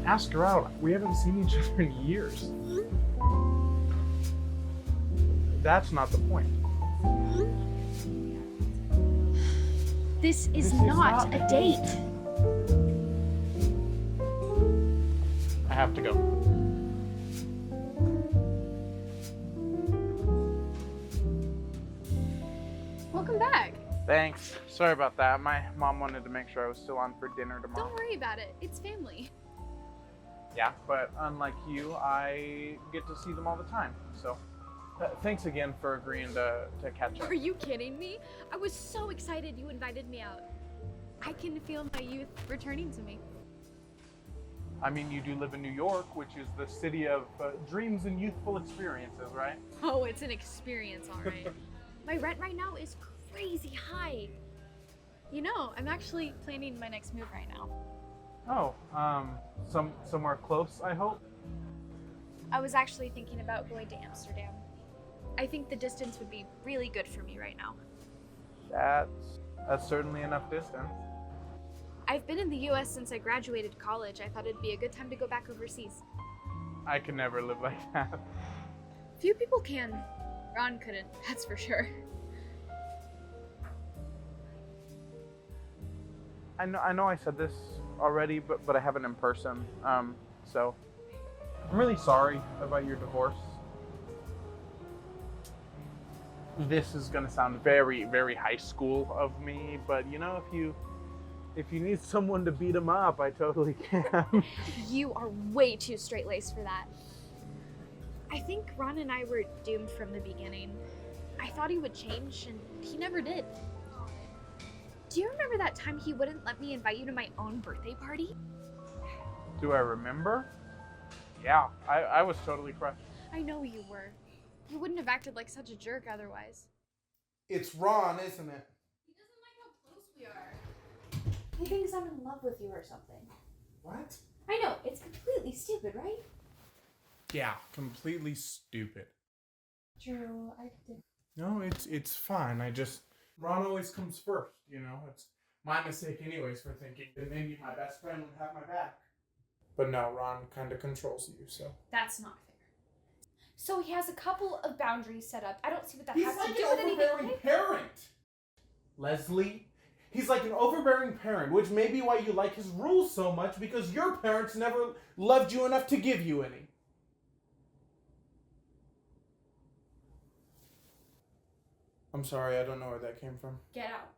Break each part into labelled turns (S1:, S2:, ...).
S1: Ask her out. We haven't seen each other in years. That's not the point.
S2: This is not a date.
S1: I have to go.
S2: Welcome back.
S1: Thanks. Sorry about that. My mom wanted to make sure I was still on for dinner tomorrow.
S2: Don't worry about it. It's family.
S1: Yeah, but unlike you, I get to see them all the time. So thanks again for agreeing to catch up.
S2: Are you kidding me? I was so excited you invited me out. I can feel my youth returning to me.
S1: I mean, you do live in New York, which is the city of dreams and youthful experiences, right?
S2: Oh, it's an experience, all right. My rent right now is crazy high. You know, I'm actually planning my next move right now.
S1: Oh, somewhere close, I hope?
S2: I was actually thinking about going to Amsterdam. I think the distance would be really good for me right now.
S1: That's certainly enough distance.
S2: I've been in the US since I graduated college. I thought it'd be a good time to go back overseas.
S1: I could never live like that.
S2: Few people can. Ron couldn't, that's for sure.
S1: I know I said this already, but I haven't in person. So I'm really sorry about your divorce. This is gonna sound very, very high school of me, but you know, if you need someone to beat him up, I totally can.
S2: You are way too straight-laced for that. I think Ron and I were doomed from the beginning. I thought he would change, and he never did. Do you remember that time he wouldn't let me invite you to my own birthday party?
S1: Do I remember? Yeah, I was totally crushed.
S2: I know you were. You wouldn't have acted like such a jerk otherwise.
S3: It's Ron, isn't it?
S2: He doesn't like how close we are. He thinks I'm in love with you or something.
S3: What?
S2: I know, it's completely stupid, right?
S3: Yeah, completely stupid.
S2: Drew, I did.
S3: No, it's fine. Ron always comes first, you know? It's my mistake anyways for thinking that maybe my best friend would have my back. But no, Ron kind of controls you, so.
S2: That's not fair. So he has a couple of boundaries set up. I don't see what that
S3: He's
S2: has
S3: like
S2: to do
S3: an
S2: with anything.
S3: overbearing parent. Leslie, he's like an overbearing parent, which may be why you like his rules so much, because your parents never loved you enough to give you any. I'm sorry, I don't know where that came from.
S2: Get out.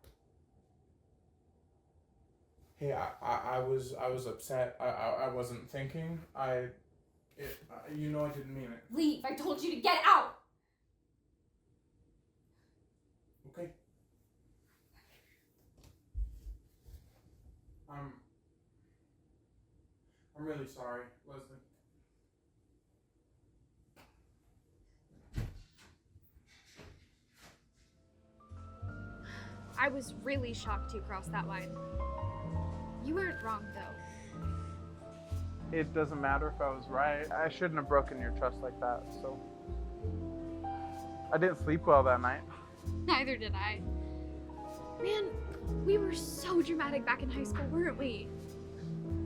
S3: Hey, I was upset. I wasn't thinking. You know I didn't mean it.
S2: Leave. I told you to get out.
S3: Okay. I'm really sorry, Leslie.
S2: I was really shocked you crossed that line. You weren't wrong, though.
S1: It doesn't matter if I was right. I shouldn't have broken your trust like that, so. I didn't sleep well that night.
S2: Neither did I. Man, we were so dramatic back in high school, weren't we?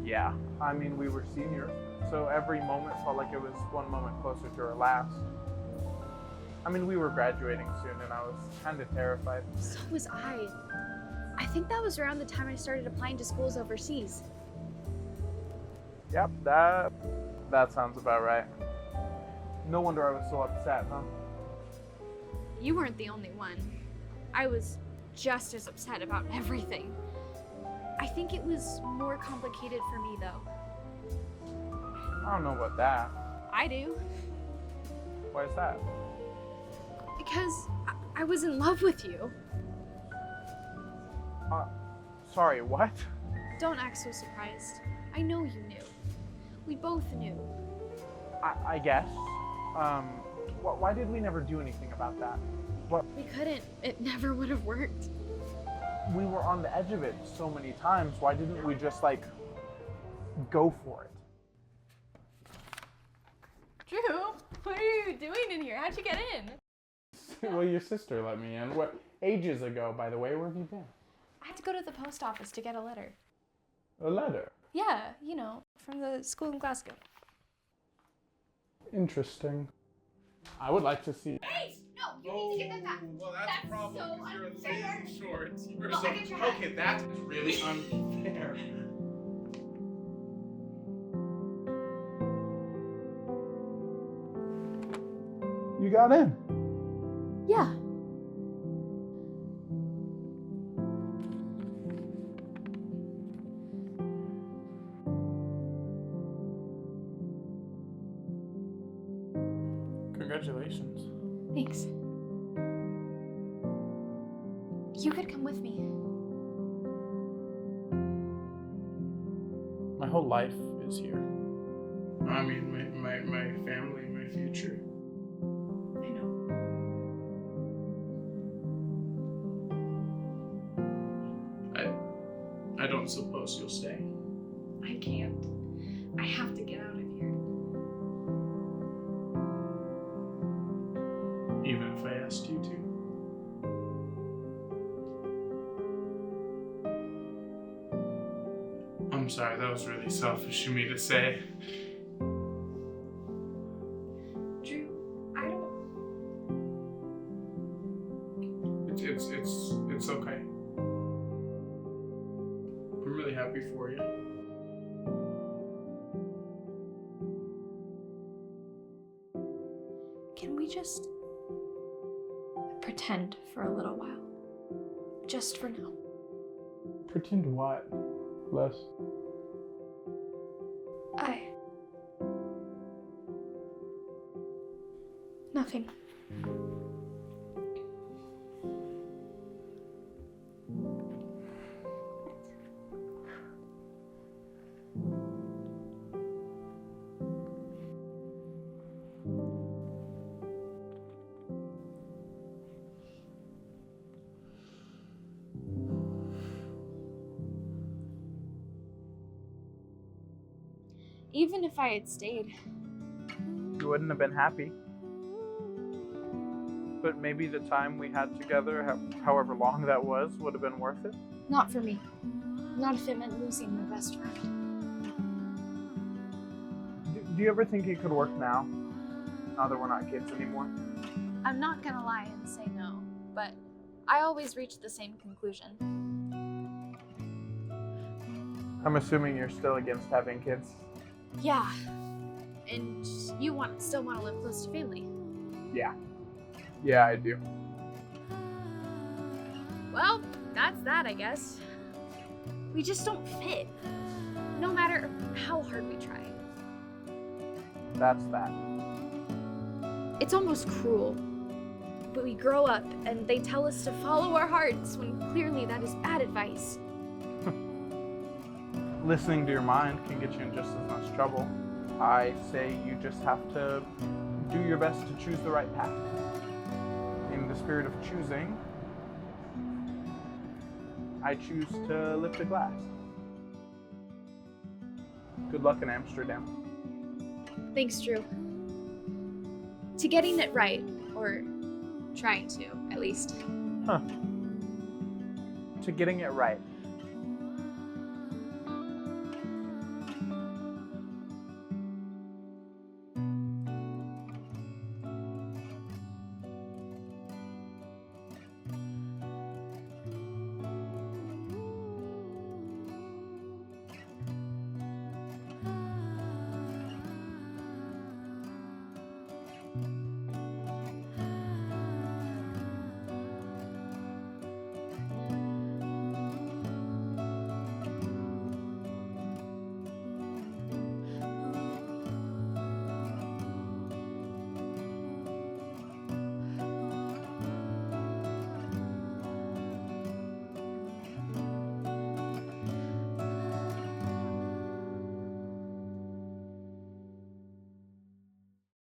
S1: Yeah, I mean, we were seniors, so every moment felt like it was one moment closer to our last. I mean, we were graduating soon, and I was kind of terrified.
S2: So was I. I think that was around the time I started applying to schools overseas.
S1: Yep, that sounds about right. No wonder I was so upset, huh?
S2: You weren't the only one. I was just as upset about everything. I think it was more complicated for me, though.
S1: I don't know about that.
S2: I do.
S1: Why is that?
S2: Because I was in love with you.
S1: Sorry, what?
S2: Don't act so surprised. I know you knew. We both knew.
S1: I guess. Why did we never do anything about that?
S2: We couldn't. It never would have worked.
S1: We were on the edge of it so many times. Why didn't we just, go for it?
S2: Drew, what are you doing in here? How'd you get in?
S3: Well, your sister let me in. What, ages ago, by the way. Where have you been?
S4: I had to go to the post office to get a letter.
S3: A letter.
S4: Yeah, you know, from the school in Glasgow.
S3: Interesting. I would like to see.
S2: Hey! No, you need to get them back.
S3: Well,
S2: That's
S3: a problem.
S2: so
S3: 'Cause you're
S2: unfair.
S3: lazy shorts. You're
S2: Look, I get your hat.
S3: okay, that's really unfair. You got in.
S4: Yeah.
S3: Congratulations.
S4: Thanks. You could come with me.
S3: My whole life is here. I mean, my family, my future.
S4: I know.
S3: I don't suppose you'll stay.
S4: I can't. I have to get out of here.
S3: Even if I asked you to. I'm sorry, that was really selfish of me to say.
S4: Drew, I don't...
S3: It's okay. I'm really happy for you.
S4: Can we just pretend for a little while? Just for now.
S3: Pretend what, Les?
S4: Nothing.
S2: Even if I had stayed,
S1: You wouldn't have been happy. But maybe the time we had together, however long that was, would have been worth it.
S2: not for me. Not if it meant losing my best friend.
S1: Do you ever think it could work now that we're not kids anymore?
S2: I'm not gonna lie and say no, but I always reach the same conclusion.
S1: I'm assuming you're still against having kids.
S2: Yeah. And you still want to live close to family.
S1: Yeah, I do.
S2: Well, that's that, I guess. We just don't fit. No matter how hard we try.
S1: That's that.
S2: It's almost cruel. But we grow up and they tell us to follow our hearts when clearly that is bad advice.
S1: Listening to your mind can get you in just as much trouble. I say you just have to do your best to choose the right path. In the spirit of choosing, I choose to lift a glass. Good luck in Amsterdam.
S2: Thanks, Drew. To getting it right, or trying to, at least.
S1: To getting it right.